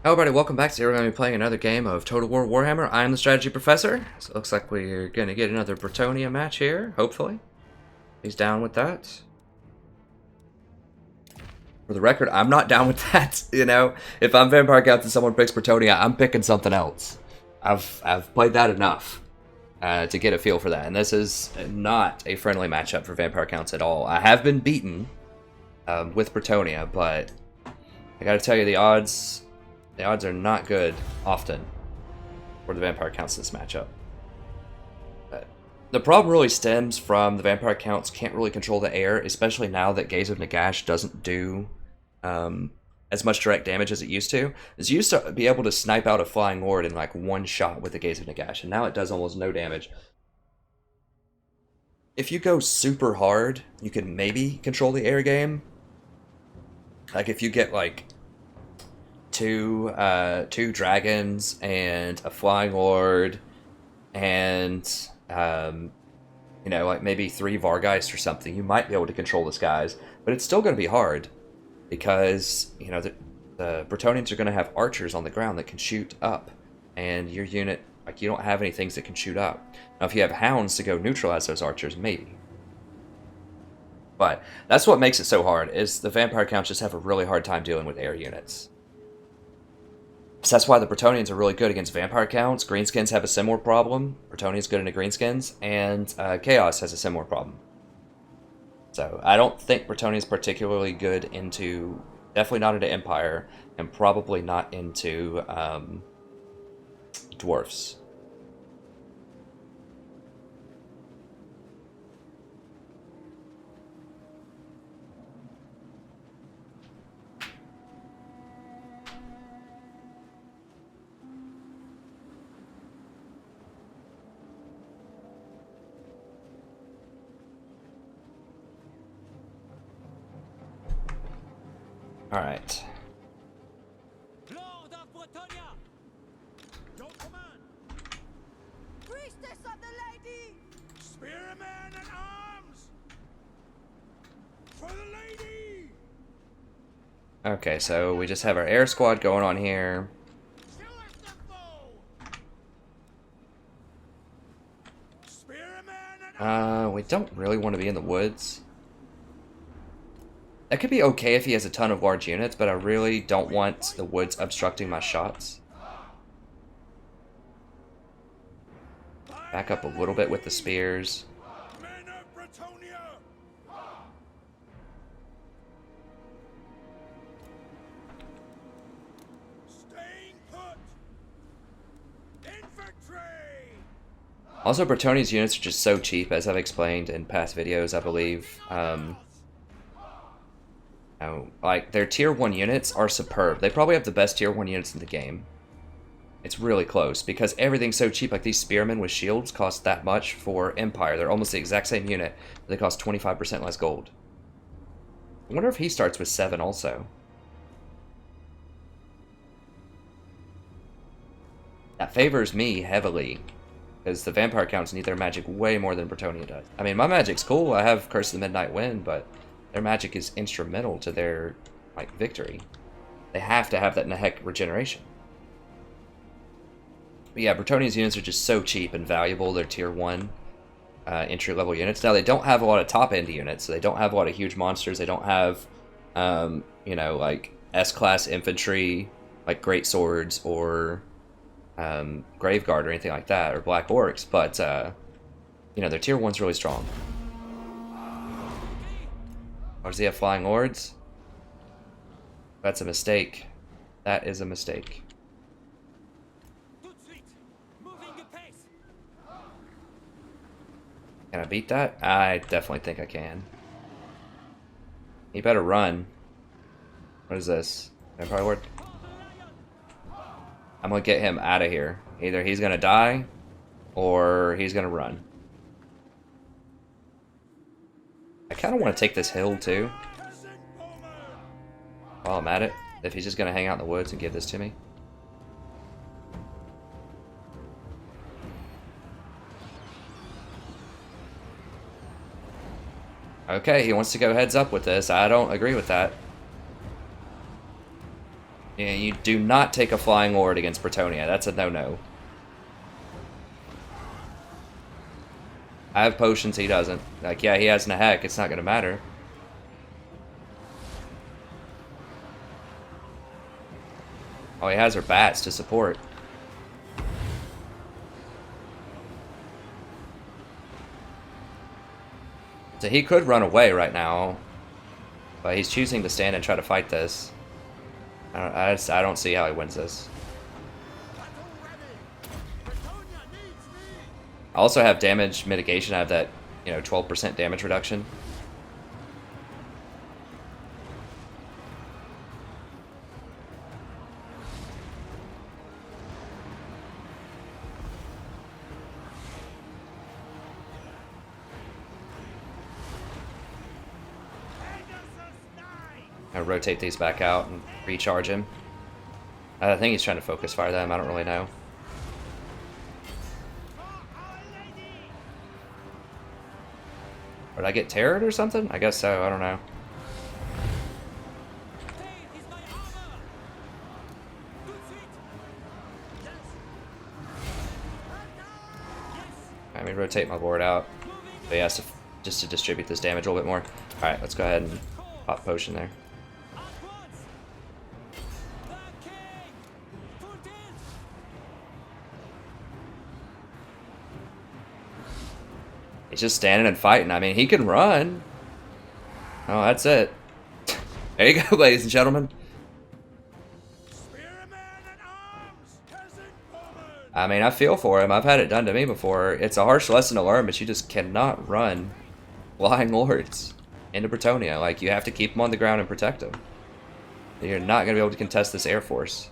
Hello everybody, welcome back. Today we're going to be playing another game of Total War Warhammer. I am the Strategy Professor, so it looks like we're going to get another Bretonnia match here, hopefully. He's down with that. For the record, I'm not down with that, you know. If I'm Vampire Counts and someone picks Bretonnia, I'm picking something else. I've played that enough to get a feel for that, and this is not a friendly matchup for Vampire Counts at all. I have been beaten with Bretonnia, but I gotta tell you, the odds are not good often for the Vampire Counts in this matchup. The problem really stems from the Vampire Counts can't really control the air, especially now that Gaze of Nagash doesn't do as much direct damage as it used to. It used to be able to snipe out a Flying Horde in like one shot with the Gaze of Nagash, and now it does almost no damage. If you go super hard, you can maybe control the air game. Like if you get like two dragons and a Flying Horde and you know, like maybe 3 Vargeist or something, you might be able to control the skies, but it's still going to be hard because, you know, the Bretonnians are going to have archers on the ground that can shoot up, and your unit, like, you don't have any things that can shoot up. Now if you have hounds to go neutralize those archers, maybe. But that's what makes it so hard, is the Vampire Counts just have a really hard time dealing with air units. So that's why the Bretonnians are really good against Vampire Counts. Greenskins have a similar problem. Bretonnians good into Greenskins, and Chaos has a similar problem. So I don't think Bretonnia's particularly good into, definitely not into Empire, and probably not into Dwarfs. All right. Lord of Bretonnia, your command. Priestess of the Lady. Spearmen and arms. For the lady. Okay, so we just have our air squad going on here. Show us the foe. Spearmen and arms. We don't really want to be in the woods. That could be okay if he has a ton of large units, but I really don't want the woods obstructing my shots. Back up a little bit with the spears. Men of Bretonnia. Staying put. Infantry. Also, Bretonnia's units are just so cheap, as I've explained in past videos, I believe. Like, their tier 1 units are superb. They probably have the best tier 1 units in the game. It's really close, because everything's so cheap. Like, these spearmen with shields cost that much for Empire. They're almost the exact same unit, but they cost 25% less gold. I wonder if he starts with 7 also. That favors me heavily, because the Vampire Counts need their magic way more than Bretonnia does. I mean, my magic's cool. I have Curse of the Midnight Wind, but their magic is instrumental to their, like, victory. They have to have that Nehek regeneration. But yeah, Bretonnia's units are just so cheap and valuable. They're tier 1 entry-level units. Now, they don't have a lot of top-end units, so they don't have a lot of huge monsters. They don't have, you know, like, S-class infantry, like Great Swords or Graveguard or anything like that, or Black Orcs, but, you know, their tier 1's really strong. Or does he have Flying Lords? That's a mistake. That is a mistake. Can I beat that? I definitely think I can. He better run. What is this? Vampire Lord? I'm gonna get him out of here. Either he's gonna die, or he's gonna run. I kind of want to take this hill, too. While I'm at it. If he's just going to hang out in the woods and give this to me. Okay, he wants to go heads up with this. I don't agree with that. Yeah, you do not take a Flying Lord against Bretonnia. That's a no-no. I have potions, he doesn't. Like, yeah, he has Nahek. It's not going to matter. All he has are bats to support. So he could run away right now, but he's choosing to stand and try to fight this. I don't see how he wins this. I also have damage mitigation. I have that, 12% damage reduction. I rotate these back out and recharge him. I think he's trying to focus fire them. I don't really know. Did I get terrored or something? I guess so. I don't know. Let me rotate my board out. But he has to just to distribute this damage a little bit more. All right, let's go ahead and pop potion there. He's just standing and fighting. I mean, he can run. Oh, that's it. There you go, ladies and gentlemen. I mean, I feel for him. I've had it done to me before. It's a harsh lesson to learn, but you just cannot run Flying Lords into Bretonnia. Like, you have to keep them on the ground and protect them. You're not going to be able to contest this Air Force.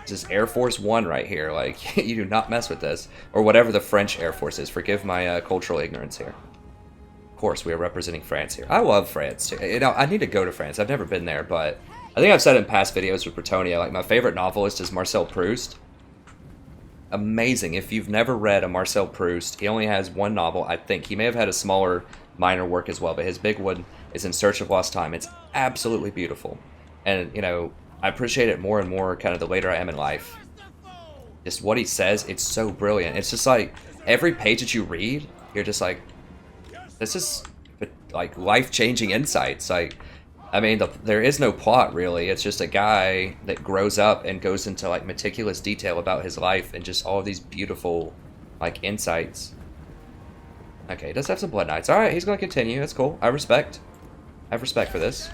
This is Air Force One right here. Like, you do not mess with this. Or whatever the French Air Force is. Forgive my cultural ignorance here. Of course, we are representing France here. I love France, too. I need to go to France. I've never been there, but I think I've said in past videos with Bretonnia, like, my favorite novelist is Marcel Proust. Amazing. If you've never read a Marcel Proust, he only has one novel, I think. He may have had a smaller, minor work as well, but his big one is In Search of Lost Time. It's absolutely beautiful. And, I appreciate it more and more kind of the later I am in life. Just what he says, it's so brilliant. It's just like, every page that you read, you're just like, this is, like, life-changing insights. Like, I mean, there is no plot, really. It's just a guy that grows up and goes into, like, meticulous detail about his life and just all of these beautiful, like, insights. Okay, he does have some Blood Knights. Alright, he's going to continue. That's cool. I have respect for this.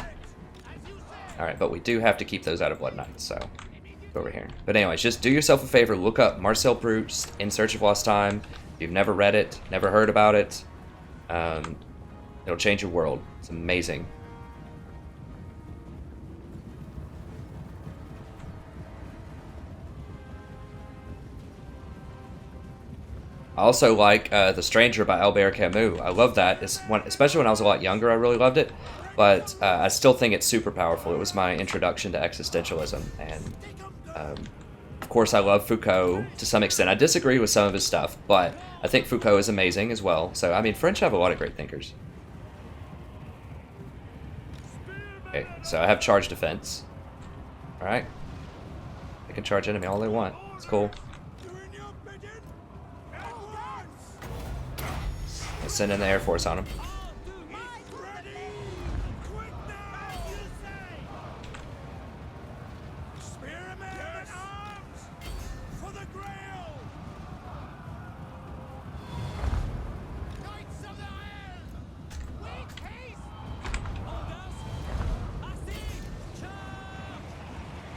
Alright, but we do have to keep those out of Blood Knights, so go over here. But anyways, just do yourself a favor. Look up Marcel Proust, In Search of Lost Time. If you've never read it, never heard about it, it'll change your world. It's amazing. I also like The Stranger by Albert Camus. I love that. Especially when I was a lot younger, I really loved it. But I still think it's super powerful. It was my introduction to existentialism. And, of course, I love Foucault to some extent. I disagree with some of his stuff, but I think Foucault is amazing as well. So, I mean, French have a lot of great thinkers. Okay, so I have charge defense. Alright. They can charge enemy all they want. It's cool. Let's send in the Air Force on him.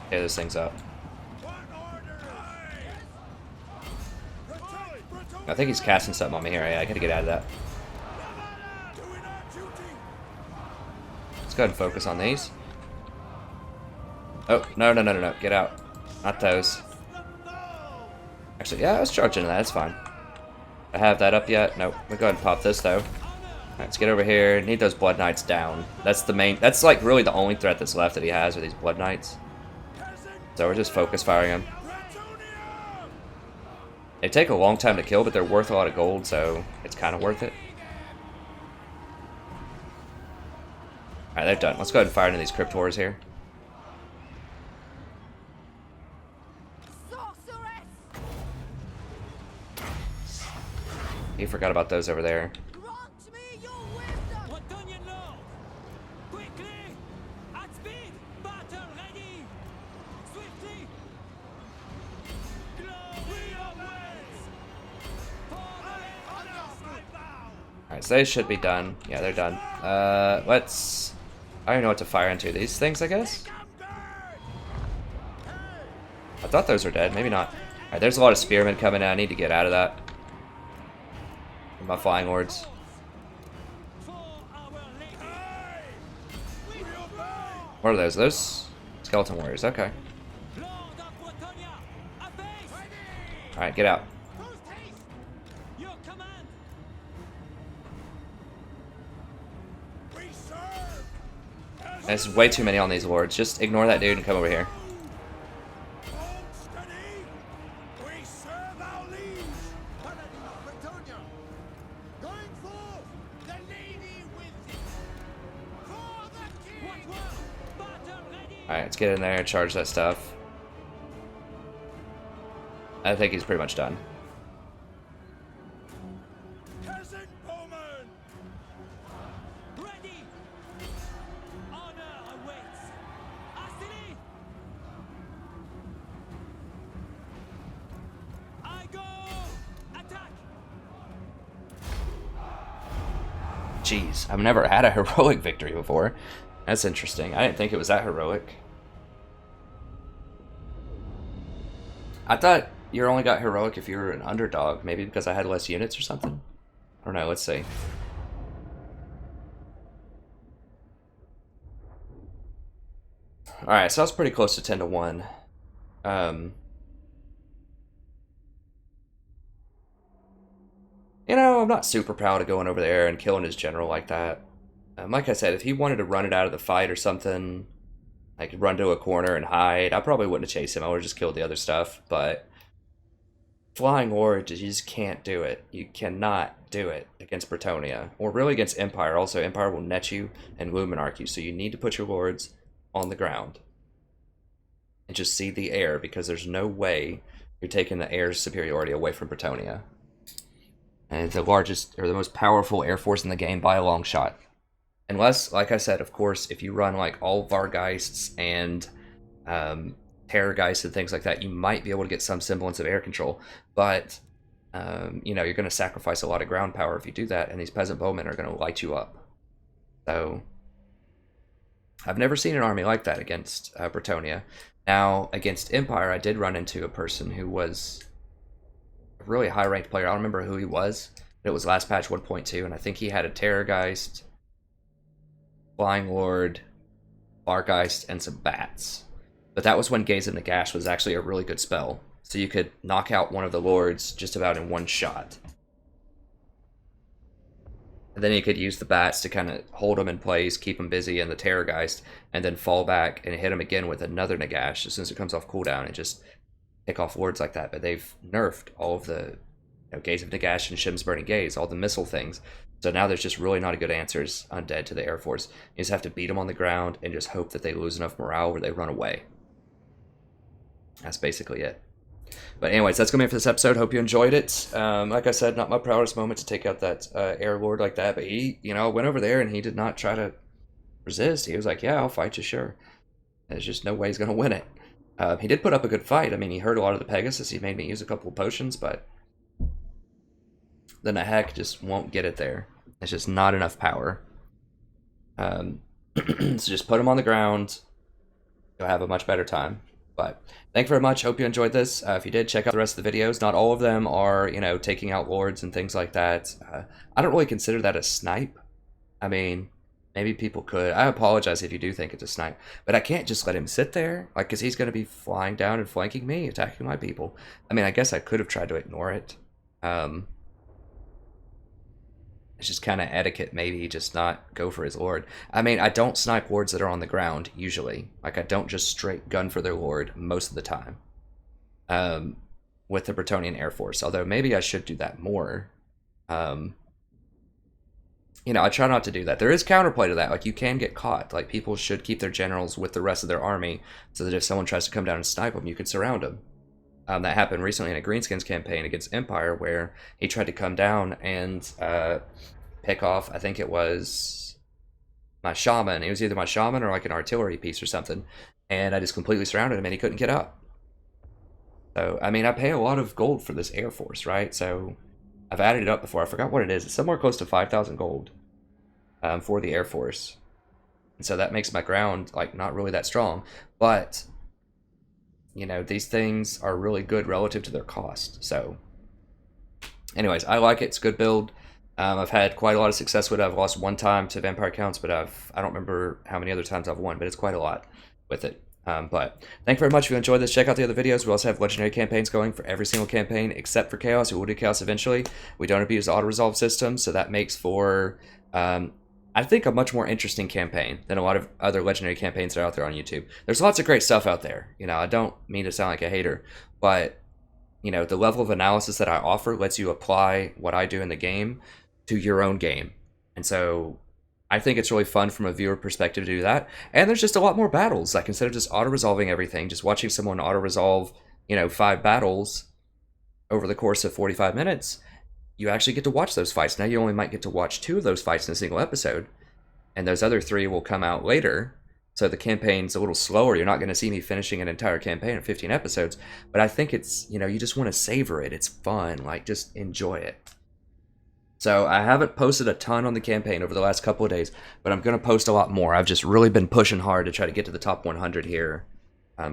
Okay, this thing's up. I think he's casting something on me here. Yeah, I gotta get out of that. Let's go ahead and focus on these. Oh, no. Get out. Not those. Actually, yeah, let's charge into that. That's fine. I have that up yet? Nope. We'll go ahead and pop this, though. Alright, let's get over here. Need those Blood Knights down. That's the main... That's, like, really the only threat that's left that he has are these Blood Knights. So we're just focus firing them. They take a long time to kill, but they're worth a lot of gold, so it's kind of worth it. Alright, they're done. Let's go ahead and fire into these Cryptors here. Sorceress! He forgot about those over there. Grant me your wisdom! Bretonnia Lord! Quickly! At speed! Battle ready! Swiftly! Glory awaits! For the honor I vow! Alright, so they should be done. Yeah, they're done. Let's... I don't know what to fire into. These things, I guess? I thought those were dead. Maybe not. Alright, there's a lot of spearmen coming in. I need to get out of that. With my flying lords. For our lady! What are those? Those skeleton warriors. Okay. Lord of Bretonnia! Apace! Alright, get out. Post haste! Your command! We serve. There's way too many on these lords. Just ignore that dude and come over here. Hold steady. We serve our liege. Paladin of Bretonnia. Going forth. The lady with you. For the king. What word? Battle ready! Alright, let's get in there and charge that stuff. I think he's pretty much done. Peasant bowman. Ready! Honor awaits! Hastily! I go! Attack! Jeez, I've never had a heroic victory before. That's interesting. I didn't think it was that heroic. I thought you only got heroic if you were an underdog. Maybe because I had less units or something? I don't know, let's see. Alright, so I was pretty close to 10 to 1. You know, I'm not super proud of going over there and killing his general like that. Like I said, if he wanted to run it out of the fight or something, I could run to a corner and hide. I probably wouldn't have chased him. I would have just killed the other stuff. But Flying Lord, you just can't do it. You cannot do it against Bretonnia. Or really against Empire. Also, Empire will net you and Luminarch you. So you need to put your lords on the ground. And just see the air, because there's no way you're taking the air superiority away from Bretonnia. And it's the largest, or the most powerful air force in the game by a long shot. Unless, like I said, of course, if you run like all Vargeists and Terrorgeists and things like that, you might be able to get some semblance of air control. But, you know, you're going to sacrifice a lot of ground power if you do that, and these peasant bowmen are going to light you up. So, I've never seen an army like that against Bretonnia. Now, against Empire, I did run into a person who was a really high-ranked player. I don't remember who he was. But it was last patch 1.2, and I think he had a Terrorgeist, Flying Lord, Vargeist, and some bats. But that was when Gaze in the Gash was actually a really good spell. So you could knock out one of the lords just about in one shot. And then you could use the bats to kind of hold them in place, keep them busy, and the Terrorgeist, and then fall back and hit them again with another Nagash as soon as it comes off cooldown, and just pick off lords like that. But they've nerfed all of the Gaze of Nagash and Shim's Burning Gaze, all the missile things. So now there's just really not a good answers undead to the Air Force. You just have to beat them on the ground and just hope that they lose enough morale where they run away. That's basically it. But anyways, that's going to be it for this episode. Hope you enjoyed it. Like I said, not my proudest moment to take out that Air Lord like that. But he, you know, went over there and he did not try to resist. He was like, yeah, I'll fight you, sure. There's just no way he's going to win it. He did put up a good fight. I mean, he hurt a lot of the Pegasus. He made me use a couple of potions, but then the heck just won't get it there. It's just not enough power. So just put him on the ground. You'll have a much better time. But thank you very much. Hope you enjoyed this. If you did, check out the rest of the videos. Not all of them are, you know, taking out lords and things like that. I don't really consider that a snipe. I mean, maybe people could. I apologize if you do think it's a snipe. But I can't just let him sit there. Like, because he's going to be flying down and flanking me, attacking my people. I mean, I guess I could have tried to ignore it. It's just kind of etiquette, maybe, just not go for his lord. I mean, I don't snipe lords that are on the ground, usually. Like, I don't just straight gun for their lord most of the time. With the Bretonnian Air Force. Although, maybe I should do that more. I try not to do that. There is counterplay to that. Like, you can get caught. Like, people should keep their generals with the rest of their army so that if someone tries to come down and snipe them, you can surround them. That happened recently in a Greenskins campaign against Empire, where he tried to come down and pick off, I think it was my shaman. It was either my shaman or like an artillery piece or something. And I just completely surrounded him and he couldn't get up. So, I mean, I pay a lot of gold for this Air Force, right? So, I've added it up before. I forgot what it is. It's somewhere close to 5,000 gold for the Air Force. And so that makes my ground, like, not really that strong. But, these things are really good relative to their cost. So, anyways, I like it. It's a good build. I've had quite a lot of success with it. I've lost one time to Vampire Counts, but I don't remember how many other times I've won, but it's quite a lot with it. But thank you very much. If you enjoyed this, check out the other videos. We also have legendary campaigns going for every single campaign except for Chaos. We will do Chaos eventually. We don't abuse the auto-resolve system, so that makes for, I think, a much more interesting campaign than a lot of other legendary campaigns that are out there on YouTube. There's lots of great stuff out there. I don't mean to sound like a hater, but, the level of analysis that I offer lets you apply what I do in the game to your own game. And so I think it's really fun from a viewer perspective to do that. And there's just a lot more battles. Like, instead of just auto-resolving everything, just watching someone auto-resolve, 5 battles over the course of 45 minutes, you actually get to watch those fights. Now you only might get to watch 2 of those fights in a single episode, and those other 3 will come out later. So the campaign's a little slower. You're not going to see me finishing an entire campaign in 15 episodes, but I think it's, you just want to savor it. It's fun. Like, just enjoy it. So I haven't posted a ton on the campaign over the last couple of days, but I'm going to post a lot more. I've just really been pushing hard to try to get to the top 100 here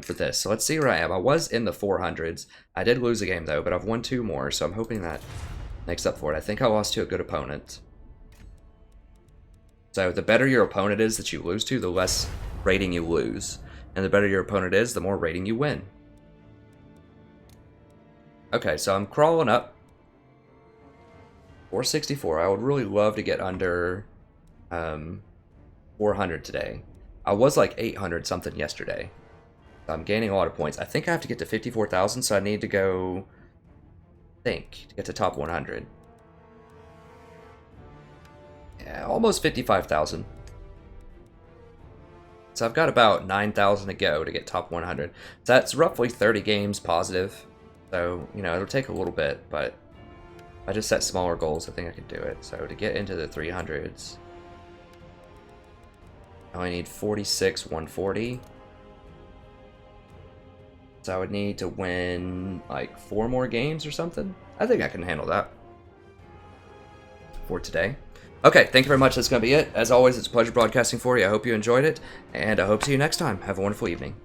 for this. So let's see where I am. I was in the 400s. I did lose a game, though, but I've won 2 more, so I'm hoping that makes up for it. I think I lost to a good opponent. So the better your opponent is that you lose to, the less rating you lose. And the better your opponent is, the more rating you win. Okay, so I'm crawling up. 464. I would really love to get under 400 today. I was like 800 something yesterday. I'm gaining a lot of points. I think I have to get to 54,000, so I need to go, to get to top 100. Yeah, almost 55,000. So I've got about 9,000 to go to get top 100. So that's roughly 30 games positive. So, it'll take a little bit, but I just set smaller goals. I think I can do it. So to get into the 300s, I only need 46, 140. So I would need to win like 4 more games or something. I think I can handle that for today. Okay, thank you very much. That's going to be it. As always, it's a pleasure broadcasting for you. I hope you enjoyed it, and I hope to see you next time. Have a wonderful evening.